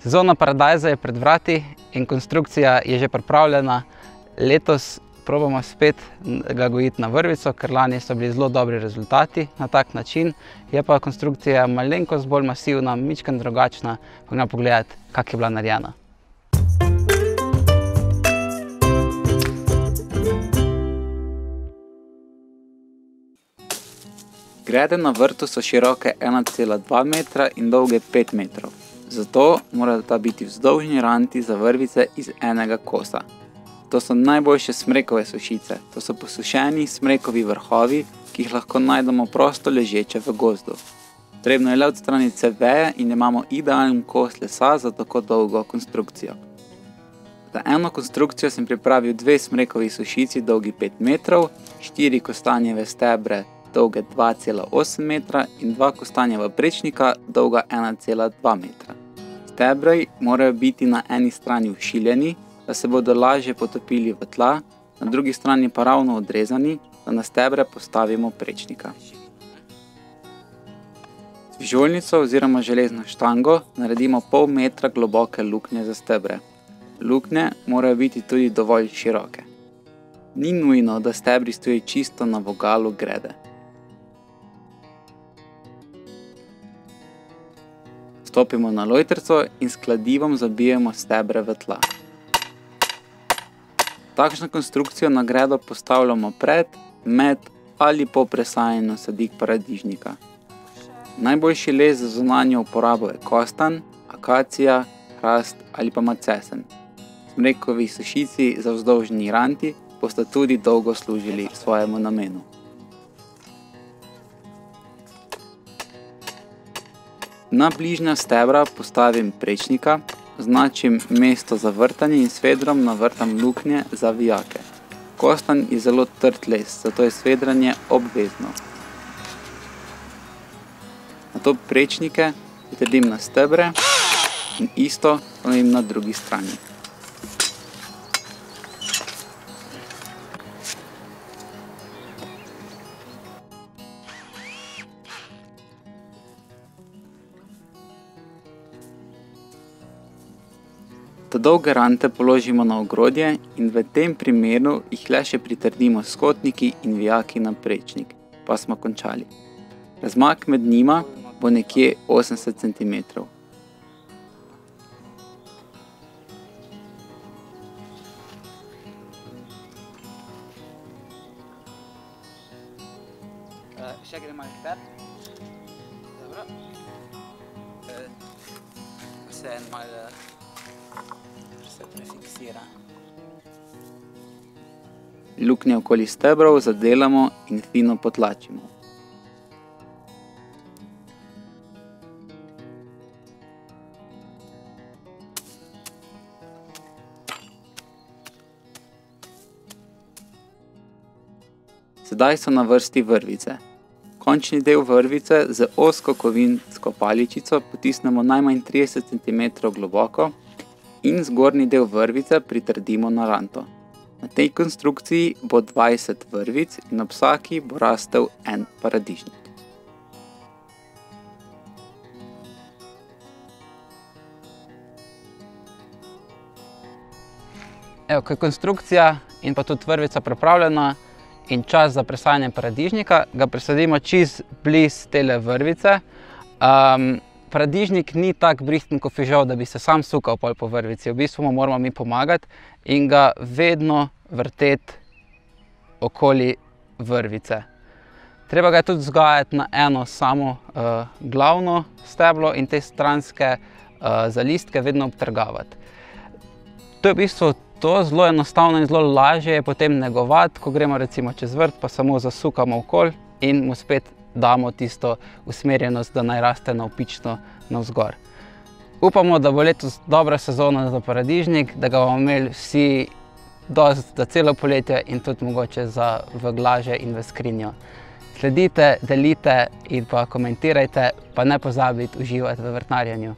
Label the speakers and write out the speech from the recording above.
Speaker 1: Sezona paradajza je pred vrati in konstrukcija je že pripravljena. Letos probamo spet ga gojiti na vrvico, ker lani so bili zelo dobri rezultati na tak način. Je pa konstrukcija malenkost bolj masivna, mičkeno drugačna. Poglejmo pogledati, kako je bila narejena. Grede na vrtu so široke 1,2 metra in dolge 5 metrov. Zato morata biti vzdolžni ranti za vrvice iz enega kosa. To so najboljše smrekove sušice. To so posušeni smrekovi vrhovi, ki jih lahko najdemo prosto ležeče v gozdu. Potrebno je le odstraniti vse veje in imamo idealen kos lesa za tako dolgo konstrukcijo. Za eno konstrukcijo sem pripravil 2 smrekovi sušici dolgi 5 metrov, 4 kostanjeve stebre dolge 2,8 metra in 2 kostanjeva prečnika dolga 1,2 metra. Stebri morajo biti na eni strani ušiljeni, da se bodo lažje potopili v tla, na drugi strani pa ravno odrezani, da na stebre postavimo prečnika. Z fižoljnico oziroma železno štango naredimo pol metra globoke luknje za stebre. Luknje morajo biti tudi dovolj široke. Ni nujno, da stebri stoji čisto na vogalu grede. Stopimo na lojtrico in s kladivom zabijemo stebre v tla. Takšno konstrukcijo na gredo postavljamo pred, med ali po presajanju sadik paradižnika. Najboljši les za zunanjo uporabo je kostan, akacija, hrast ali pa macesen. Smrekovi sušici za vzdolžni ranti bosta tudi dolgo služili svojemu namenu. Na bližnja stebra postavim prečnika, označim mesto za vrtanje in s vedrom navrtam luknje za vijake. Kostan je zelo trd les, zato je svedranje obvezno. Nato prečnike pritrdim na stebre in isto ponovim na drugi strani. Dolge rante položimo na ogrodje in v tem primeru jih le še pritrdimo s kotniki in vijaki na prečnik, pa smo končali. Razmak med njima bo nekje 80 cm. Še gre malo ter. Dobro. Vse en malo se prefiksira. Luknje okoli stebrov zadelamo in fino potlačimo. Sedaj so na vrsti vrvice. Končni del vrvice z ozko kovinsko paličico potisnemo najmanj 30 cm globoko in zgornji del vrvice pritrdimo na ranto. Na tej konstrukciji bo 20 vrvic in ob vsaki bo rastel en paradižnik. Evo, ko je konstrukcija in pa tudi vrvica pripravljena in čas za presajanje paradižnika, ga presadimo čist blizu tele vrvice. Paradižnik ni tak brihten kot fižol, da bi se sam sukal pol po vrvici. V bistvu mu moramo mi pomagati in ga vedno vrteti okoli vrvice. Treba ga je tudi vzgajati na eno samo glavno steblo in te stranske zalistke vedno obtrgavati. To je v bistvu to, zelo enostavno in zelo lažje je potem negovati, ko gremo recimo čez vrt, pa samo zasukamo okoli in mu spet damo tisto usmerjenost, da naj raste navpično navzgor. Upamo, da bo letos dobra sezona za paradižnik, da ga bomo imeli vsi dosti za celo poletje in tudi mogoče za v glaže in v skrinjo. Sledite, delite in pa komentirajte, pa ne pozabite uživati v vrtnarjenju.